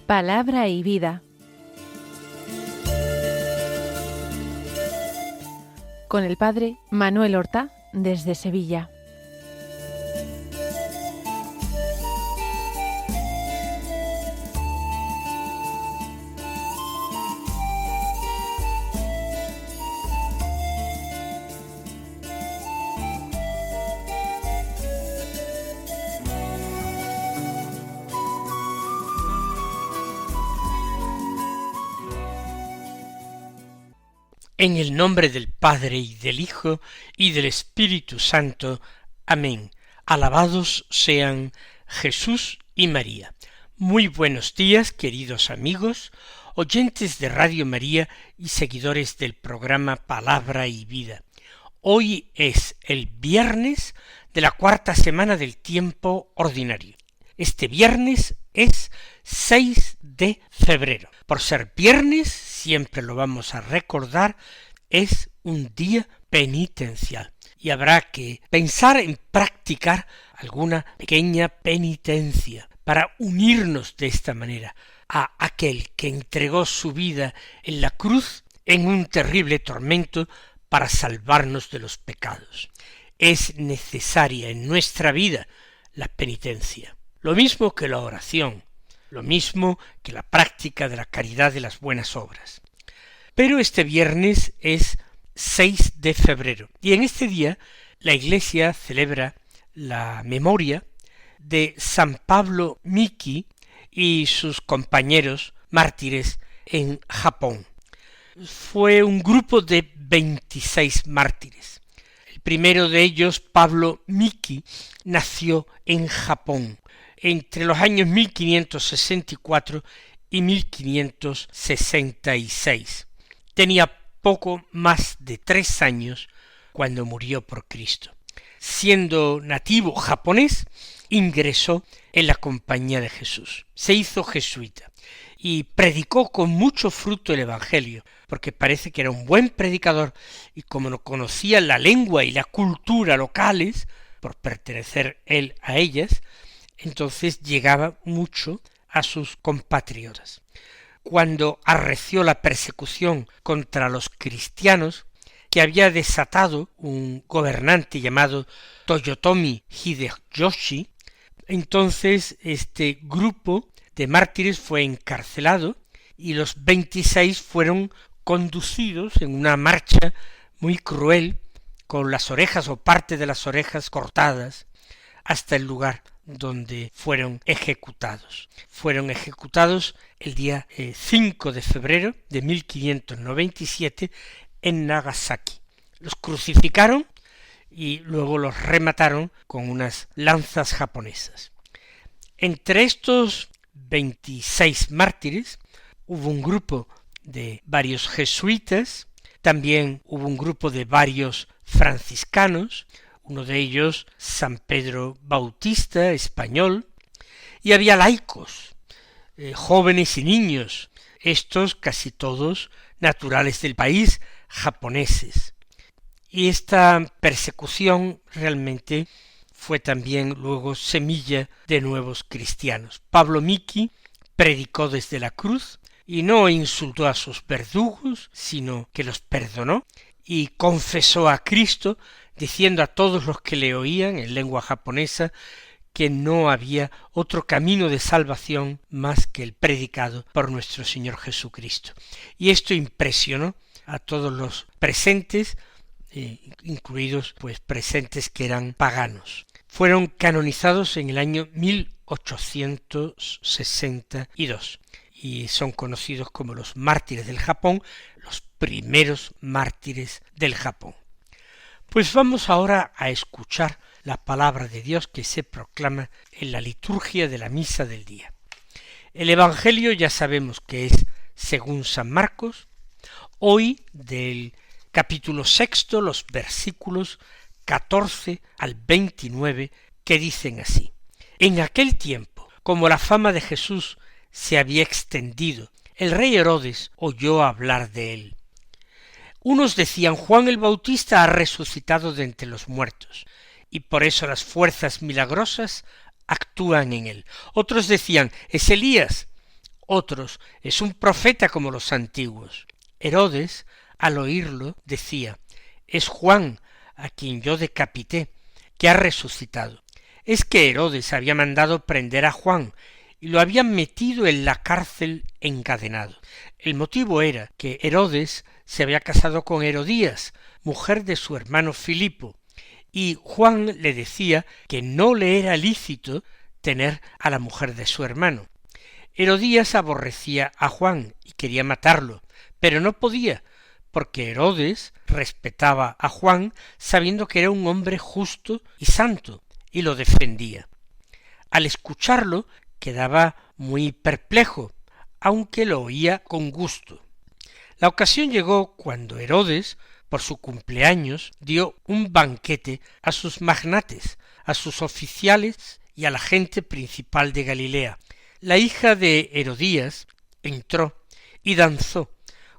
Palabra y vida. Con el padre Manuel Horta, desde Sevilla. En el nombre del Padre, y del Hijo, y del Espíritu Santo. Amén. Alabados sean Jesús y María. Muy buenos días, queridos amigos, oyentes de Radio María y seguidores del programa Palabra y Vida. Hoy es el viernes de la cuarta semana del tiempo ordinario. Este viernes es 6 de febrero. Por ser viernes, siempre lo vamos a recordar, es un día penitencial. Y habrá que pensar en practicar alguna pequeña penitencia para unirnos de esta manera a aquel que entregó su vida en la cruz en un terrible tormento para salvarnos de los pecados. Es necesaria en nuestra vida la penitencia. Lo mismo que la oración, lo mismo que la práctica de la caridad de las buenas obras. Pero este viernes es 6 de febrero y en este día la Iglesia celebra la memoria de San Pablo Miki y sus compañeros mártires en Japón. Fue un grupo de 26 mártires. El primero de ellos, Pablo Miki, nació en Japón entre los años 1564 y 1566. Tenía poco más de 3 años cuando murió por Cristo. Siendo nativo japonés, ingresó en la Compañía de Jesús. Se hizo jesuita y predicó con mucho fruto el Evangelio, porque parece que era un buen predicador y como no conocía la lengua y la cultura locales, por pertenecer él a ellas, entonces llegaba mucho a sus compatriotas. Cuando arreció la persecución contra los cristianos que había desatado un gobernante llamado Toyotomi Hideyoshi, entonces este grupo de mártires fue encarcelado y los 26 fueron conducidos en una marcha muy cruel, con las orejas o parte de las orejas cortadas, hasta el lugar donde fueron ejecutados. Fueron ejecutados el día 5 de febrero de 1597 en Nagasaki. Los crucificaron y luego los remataron con unas lanzas japonesas. Entre estos 26 mártires hubo un grupo de varios jesuitas, también hubo un grupo de varios franciscanos, uno de ellos San Pedro Bautista, español, y había laicos, jóvenes y niños, estos casi todos naturales del país, japoneses. Y esta persecución realmente fue también luego semilla de nuevos cristianos. Pablo Miki predicó desde la cruz y no insultó a sus verdugos, sino que los perdonó y confesó a Cristo, diciendo a todos los que le oían en lengua japonesa que no había otro camino de salvación más que el predicado por nuestro Señor Jesucristo. Y esto impresionó a todos los presentes, incluidos presentes que eran paganos. Fueron canonizados en el año 1862 y son conocidos como los mártires del Japón, los primeros mártires del Japón. Pues vamos ahora a escuchar la palabra de Dios que se proclama en la liturgia de la misa del día. El Evangelio ya sabemos que es según San Marcos, hoy del capítulo 6, los versículos 14 al 29, que dicen así: En aquel tiempo, como la fama de Jesús se había extendido el rey Herodes oyó hablar de él. Unos decían: Juan el Bautista ha resucitado de entre los muertos, y por eso las fuerzas milagrosas actúan en él. Otros decían: es Elías. Otros: es un profeta como los antiguos. Herodes, al oírlo, decía: es Juan, a quien yo decapité, que ha resucitado. Es que Herodes había mandado prender a Juan, y lo habían metido en la cárcel encadenado. El motivo era que Herodes se había casado con Herodías, mujer de su hermano Filipo, y Juan le decía que no le era lícito tener a la mujer de su hermano. Herodías aborrecía a Juan y quería matarlo, pero no podía, porque Herodes respetaba a Juan sabiendo que era un hombre justo y santo, y lo defendía. Al escucharlo quedaba muy perplejo, aunque lo oía con gusto. La ocasión llegó cuando Herodes, por su cumpleaños, dio un banquete a sus magnates, a sus oficiales y a la gente principal de Galilea. La hija de Herodías entró y danzó,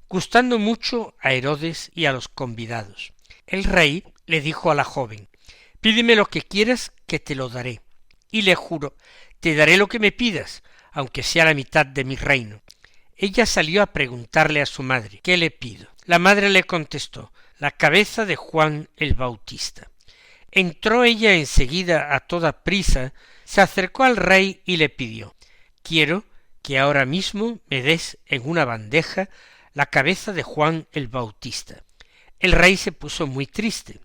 gustando mucho a Herodes y a los convidados. El rey le dijo a la joven: pídeme lo que quieras que te lo daré. Y le juró: te daré lo que me pidas, aunque sea la mitad de mi reino. Ella salió a preguntarle a su madre: ¿qué le pido? La madre le contestó: la cabeza de Juan el Bautista. Entró ella enseguida a toda prisa, se acercó al rey y le pidió: quiero que ahora mismo me des en una bandeja la cabeza de Juan el Bautista. El rey se puso muy triste,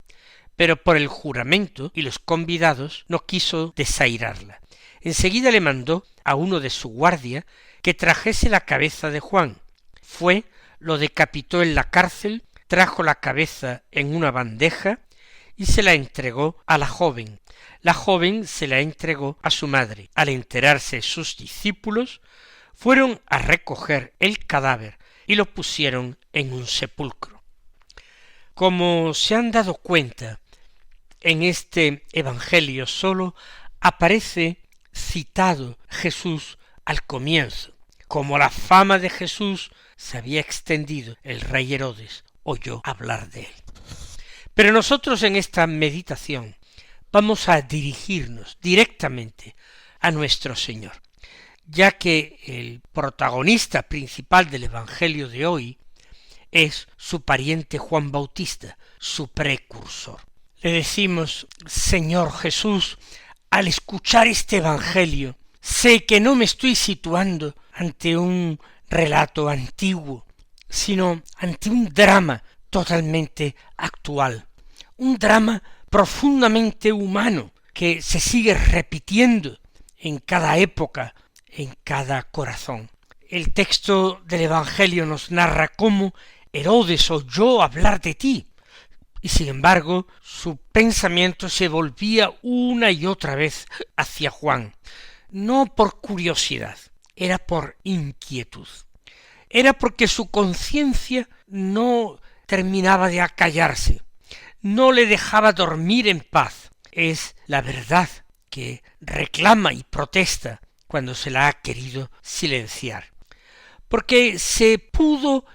pero por el juramento y los convidados no quiso desairarla. Enseguida le mandó a uno de su guardia que trajese la cabeza de Juan. Fue, lo decapitó en la cárcel, trajo la cabeza en una bandeja y se la entregó a la joven. La joven se la entregó a su madre. Al enterarse sus discípulos, fueron a recoger el cadáver y lo pusieron en un sepulcro. Como se han dado cuenta, en este evangelio solo aparece citado Jesús al comienzo. Como la fama de Jesús se había extendido, el rey Herodes oyó hablar de él. Pero nosotros en esta meditación vamos a dirigirnos directamente a nuestro Señor, ya que el protagonista principal del evangelio de hoy es su pariente Juan Bautista, su precursor. Le decimos: Señor Jesús, al escuchar este evangelio, sé que no me estoy situando ante un relato antiguo, sino ante un drama totalmente actual, un drama profundamente humano que se sigue repitiendo en cada época, en cada corazón. El texto del evangelio nos narra cómo Herodes oyó hablar de ti, y sin embargo su pensamiento se volvía una y otra vez hacia Juan, no por curiosidad, era por inquietud. Era porque su conciencia no terminaba de acallarse, no le dejaba dormir en paz. Es la verdad que reclama y protesta cuando se la ha querido silenciar. Porque se pudo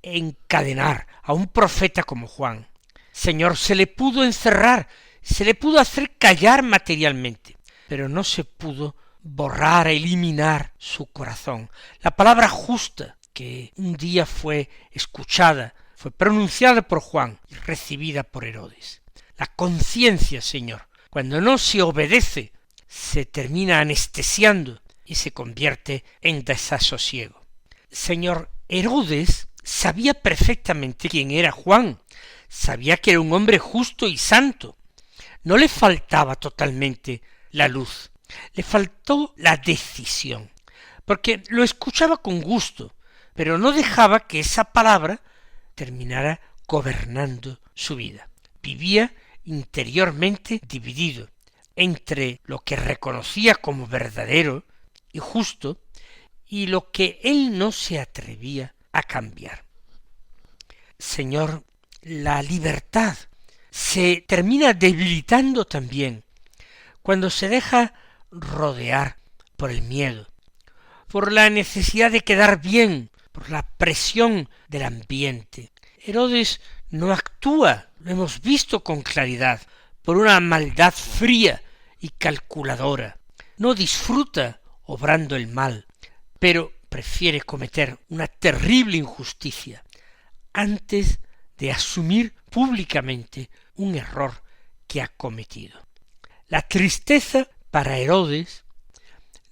encadenar a un profeta como Juan. Señor, se le pudo encerrar, se le pudo hacer callar materialmente, pero no se pudo borrar, eliminar su corazón. La palabra justa que un día fue escuchada, fue pronunciada por Juan y recibida por Herodes. La conciencia, Señor, cuando no se obedece, se termina anestesiando y se convierte en desasosiego. Señor, Herodes sabía perfectamente quién era Juan, sabía que era un hombre justo y santo. No le faltaba totalmente la luz, le faltó la decisión, porque lo escuchaba con gusto, pero no dejaba que esa palabra terminara gobernando su vida. Vivía interiormente dividido entre lo que reconocía como verdadero y justo y lo que él no se atrevía a cambiar. Señor, la libertad se termina debilitando también cuando se deja rodear por el miedo, por la necesidad de quedar bien, por la presión del ambiente. Herodes no actúa, lo hemos visto con claridad, por una maldad fría y calculadora. No disfruta obrando el mal, pero prefiere cometer una terrible injusticia antes de asumir públicamente un error que ha cometido. La tristeza para Herodes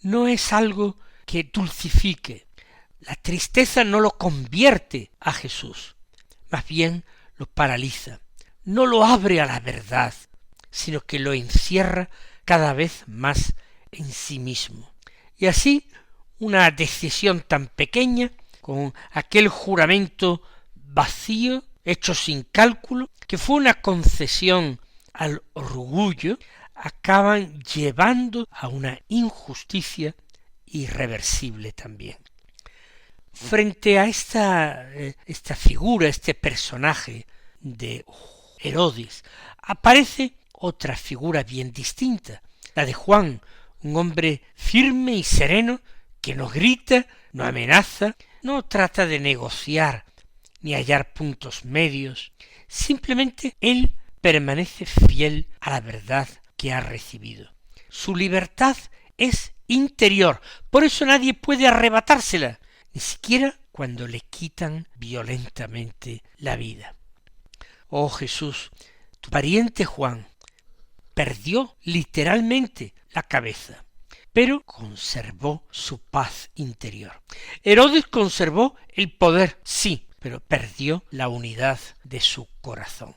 no es algo que dulcifique. La tristeza no lo convierte a Jesús, más bien lo paraliza, no lo abre a la verdad, sino que lo encierra cada vez más en sí mismo. Y así, una decisión tan pequeña, con aquel juramento vacío, hecho sin cálculo, que fue una concesión al orgullo, acaban llevando a una injusticia irreversible también. Frente a esta figura, este personaje de Herodes, aparece otra figura bien distinta, la de Juan, un hombre firme y sereno que no grita, no amenaza, no trata de negociar ni hallar puntos medios, simplemente él permanece fiel a la verdad que ha recibido. Su libertad es interior, por eso nadie puede arrebatársela, ni siquiera cuando le quitan violentamente la vida. Oh Jesús, tu pariente Juan perdió literalmente la cabeza, pero conservó su paz interior. Herodes conservó el poder, sí, pero perdió la unidad de su corazón.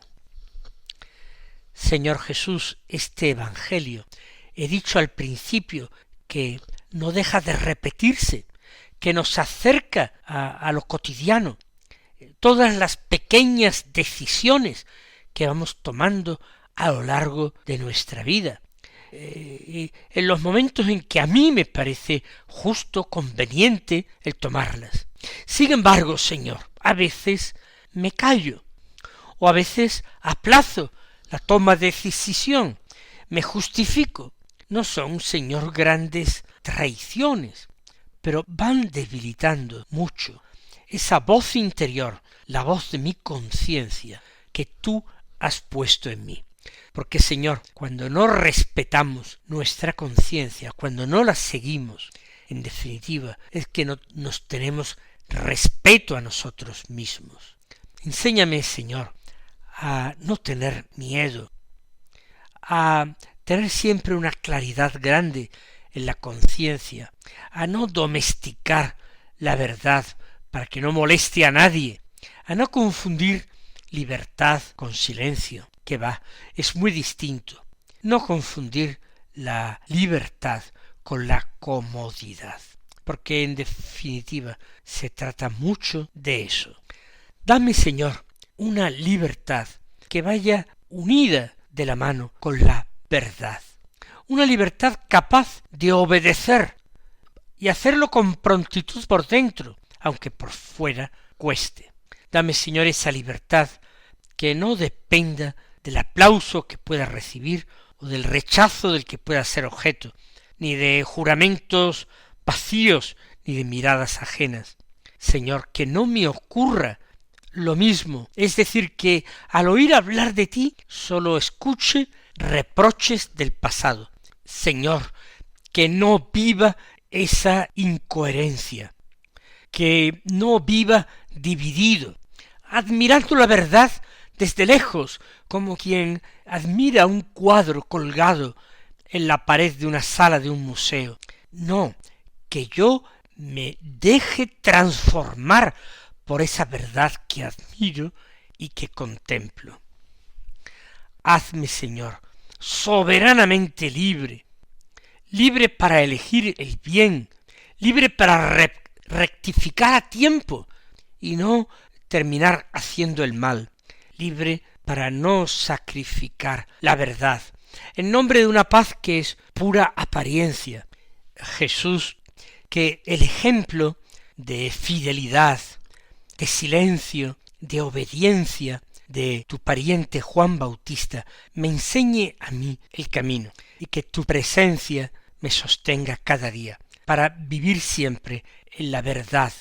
Señor Jesús, este Evangelio, he dicho al principio que no deja de repetirse, que nos acerca a lo cotidiano, todas las pequeñas decisiones que vamos tomando a lo largo de nuestra vida, en los momentos en que a mí me parece justo, conveniente el tomarlas. Sin embargo, Señor, a veces me callo, o a veces aplazo la toma de decisión, me justifico. No son, Señor, grandes traiciones, pero van debilitando mucho esa voz interior, la voz de mi conciencia, que tú has puesto en mí. Porque, Señor, cuando no respetamos nuestra conciencia, cuando no la seguimos, en definitiva, es que no nos tenemos respeto a nosotros mismos. Enséñame, Señor, a no tener miedo, a tener siempre una claridad grande en la conciencia, a no domesticar la verdad para que no moleste a nadie, a no confundir libertad con silencio, que va, es muy distinto, no confundir la libertad con la comodidad, porque en definitiva se trata mucho de eso. Dame, Señor, una libertad que vaya unida de la mano con la verdad, una libertad capaz de obedecer y hacerlo con prontitud por dentro, aunque por fuera cueste. Dame, Señor, esa libertad que no dependa del aplauso que pueda recibir o del rechazo del que pueda ser objeto, ni de juramentos vacíos, ni de miradas ajenas. Señor, que no me ocurra lo mismo, es decir, que al oír hablar de ti solo escuche reproches del pasado. Señor, que no viva esa incoherencia, que no viva dividido, admirando la verdad desde lejos, como quien admira un cuadro colgado en la pared de una sala de un museo. No, que yo me deje transformar por esa verdad que admiro y que contemplo. Hazme, Señor, soberanamente libre, libre para elegir el bien, libre para rectificar a tiempo y no terminar haciendo el mal, libre para no sacrificar la verdad, en nombre de una paz que es pura apariencia. Jesús, que el ejemplo de fidelidad, de silencio, de obediencia de tu pariente Juan Bautista me enseñe a mí el camino y que tu presencia me sostenga cada día para vivir siempre en la verdad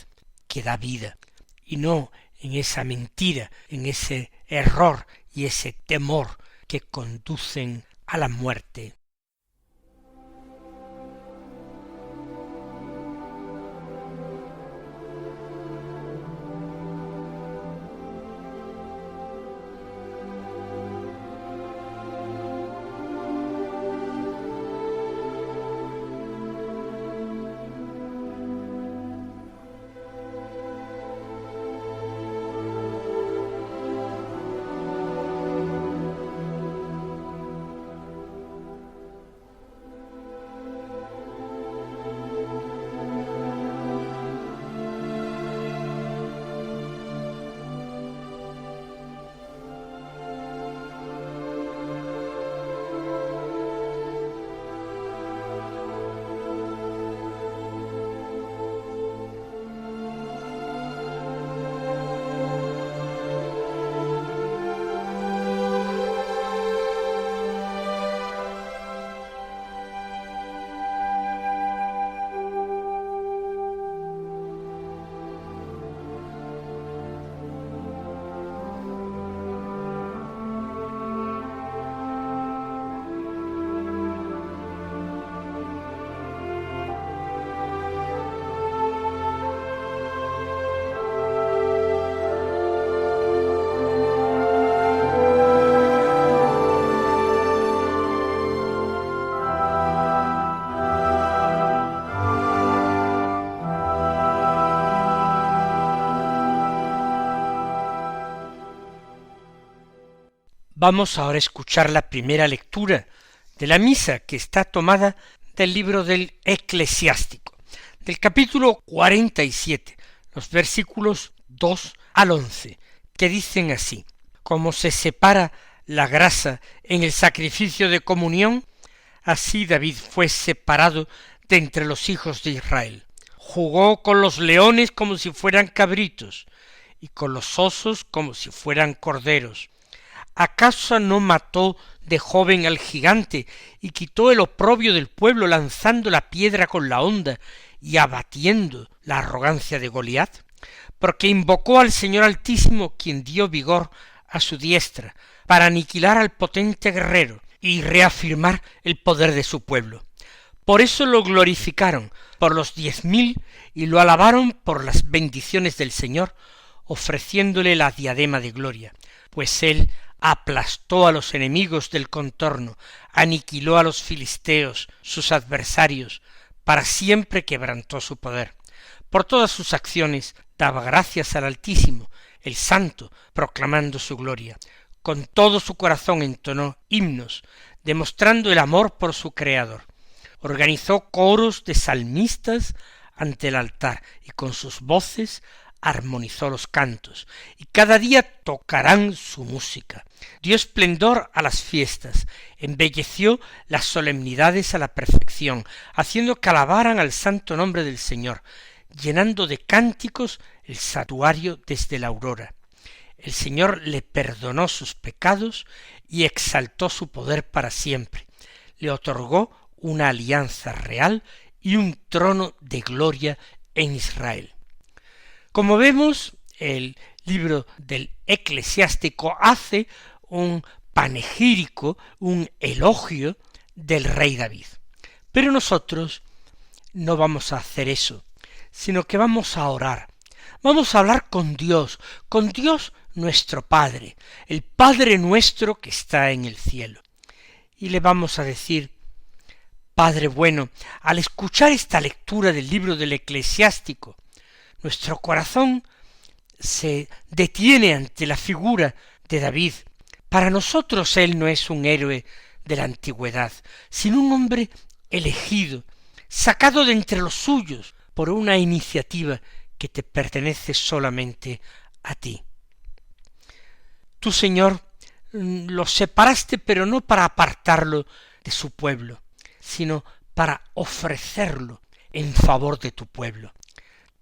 que da vida, y no en esa mentira, en ese error y ese temor que conducen a la muerte. Vamos ahora a escuchar la primera lectura de la misa, que está tomada del libro del Eclesiástico, del capítulo 47, los versículos 2 al 11, que dicen así: como se separa la grasa en el sacrificio de comunión, así David fue separado de entre los hijos de Israel. Jugó con los leones como si fueran cabritos, y con los osos como si fueran corderos. ¿Acaso no mató de joven al gigante y quitó el oprobio del pueblo, lanzando la piedra con la honda y abatiendo la arrogancia de Goliat? Porque invocó al Señor Altísimo, quien dio vigor a su diestra, para aniquilar al potente guerrero y reafirmar el poder de su pueblo. Por eso lo glorificaron por los 10.000 y lo alabaron por las bendiciones del Señor, ofreciéndole la diadema de gloria, pues él aplastó a los enemigos del contorno, aniquiló a los filisteos, sus adversarios, para siempre quebrantó su poder. Por todas sus acciones daba gracias al Altísimo, el Santo, proclamando su gloria. Con todo su corazón entonó himnos, demostrando el amor por su Creador. Organizó coros de salmistas ante el altar, y con sus voces armonizó los cantos, y cada día tocarán su música. Dio esplendor a las fiestas, embelleció las solemnidades a la perfección, haciendo que alabaran al santo nombre del Señor, llenando de cánticos el santuario desde la aurora. El Señor le perdonó sus pecados y exaltó su poder para siempre. Le otorgó una alianza real y un trono de gloria en Israel. Como vemos, el libro del Eclesiástico hace un panegírico, un elogio del rey David. Pero nosotros no vamos a hacer eso, sino que vamos a orar. Vamos a hablar con Dios nuestro Padre, el Padre nuestro que está en el cielo. Y le vamos a decir: Padre bueno, al escuchar esta lectura del libro del Eclesiástico, nuestro corazón se detiene ante la figura de David. Para nosotros él no es un héroe de la antigüedad, sino un hombre elegido, sacado de entre los suyos por una iniciativa que te pertenece solamente a ti. Tú, Señor, lo separaste, pero no para apartarlo de su pueblo, sino para ofrecerlo en favor de tu pueblo.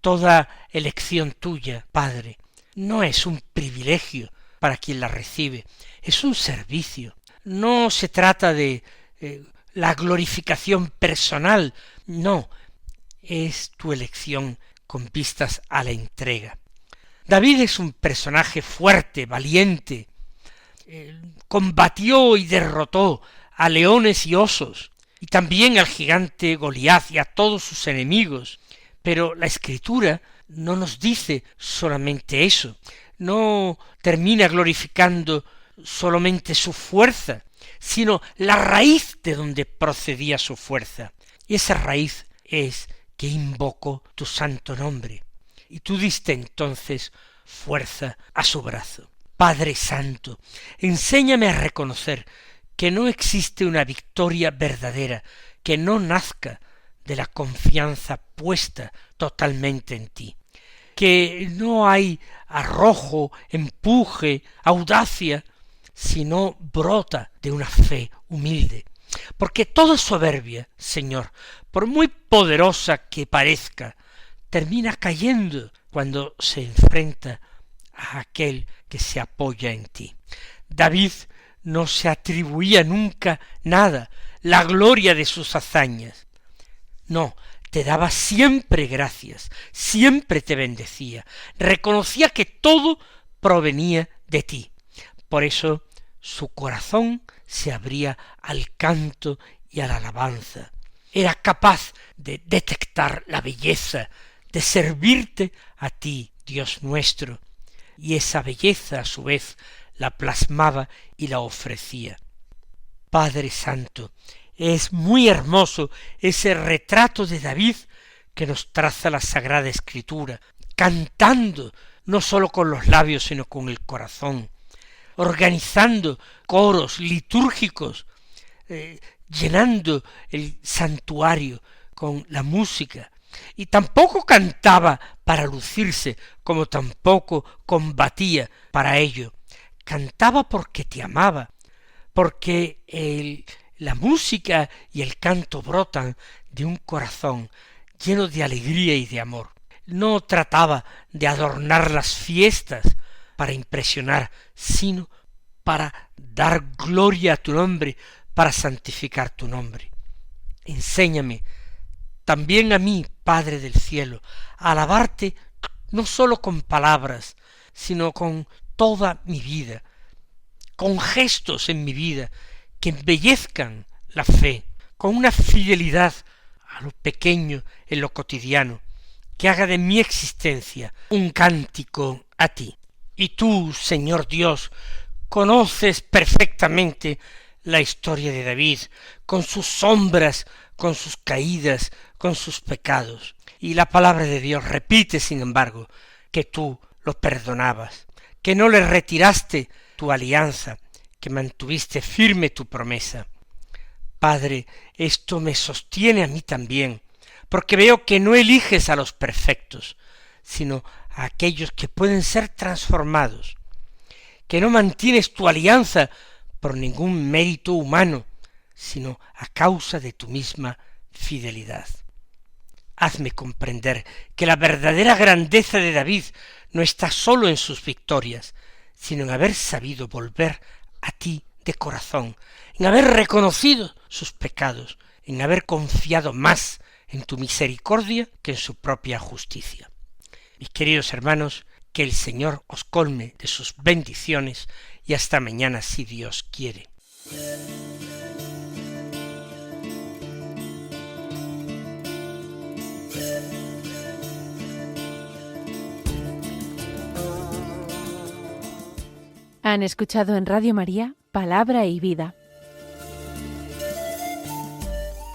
Toda elección tuya, Padre, no es un privilegio para quien la recibe, es un servicio. No se trata de la glorificación personal, no, es tu elección con vistas a la entrega. David es un personaje fuerte, valiente, combatió y derrotó a leones y osos, y también al gigante Goliat y a todos sus enemigos, pero la Escritura no nos dice solamente eso, no termina glorificando solamente su fuerza, sino la raíz de donde procedía su fuerza. Y esa raíz es que invocó tu santo nombre, y tú diste entonces fuerza a su brazo. Padre Santo, enséñame a reconocer que no existe una victoria verdadera que no nazca de la confianza puesta totalmente en ti, que no hay arrojo, empuje, audacia, sino brota de una fe humilde, porque toda soberbia, Señor, por muy poderosa que parezca, termina cayendo cuando se enfrenta a aquel que se apoya en ti. David no se atribuía nunca nada, la gloria de sus hazañas. No, te daba siempre gracias, siempre te bendecía, reconocía que todo provenía de ti. Por eso su corazón se abría al canto y a la alabanza. Era capaz de detectar la belleza, de servirte a ti, Dios nuestro, y esa belleza a su vez la plasmaba y la ofrecía. Padre Santo, es muy hermoso ese retrato de David que nos traza la Sagrada Escritura, cantando no sólo con los labios sino con el corazón, organizando coros litúrgicos, llenando el santuario con la música, y tampoco cantaba para lucirse, como tampoco combatía para ello. Cantaba porque te amaba, porque la música y el canto brotan de un corazón lleno de alegría y de amor. No trataba de adornar las fiestas para impresionar, sino para dar gloria a tu nombre, para santificar tu nombre. Enséñame también a mí, Padre del cielo, a alabarte no sólo con palabras, sino con toda mi vida, con gestos en mi vida que embellezcan la fe, con una fidelidad a lo pequeño en lo cotidiano, que haga de mi existencia un cántico a ti. Y tú, Señor Dios, conoces perfectamente la historia de David, con sus sombras, con sus caídas, con sus pecados. Y la palabra de Dios repite, sin embargo, que tú lo perdonabas, que no le retiraste tu alianza, que mantuviste firme tu promesa. Padre, esto me sostiene a mí también, porque veo que no eliges a los perfectos, sino a aquellos que pueden ser transformados, que no mantienes tu alianza por ningún mérito humano, sino a causa de tu misma fidelidad. Hazme comprender que la verdadera grandeza de David no está sólo en sus victorias, sino en haber sabido volver a ti de corazón, en haber reconocido sus pecados, en haber confiado más en tu misericordia que en su propia justicia. Mis queridos hermanos, que el Señor os colme de sus bendiciones y hasta mañana si Dios quiere. Han escuchado en Radio María Palabra y Vida,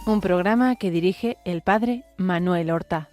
un programa que dirige el Padre Manuel Horta.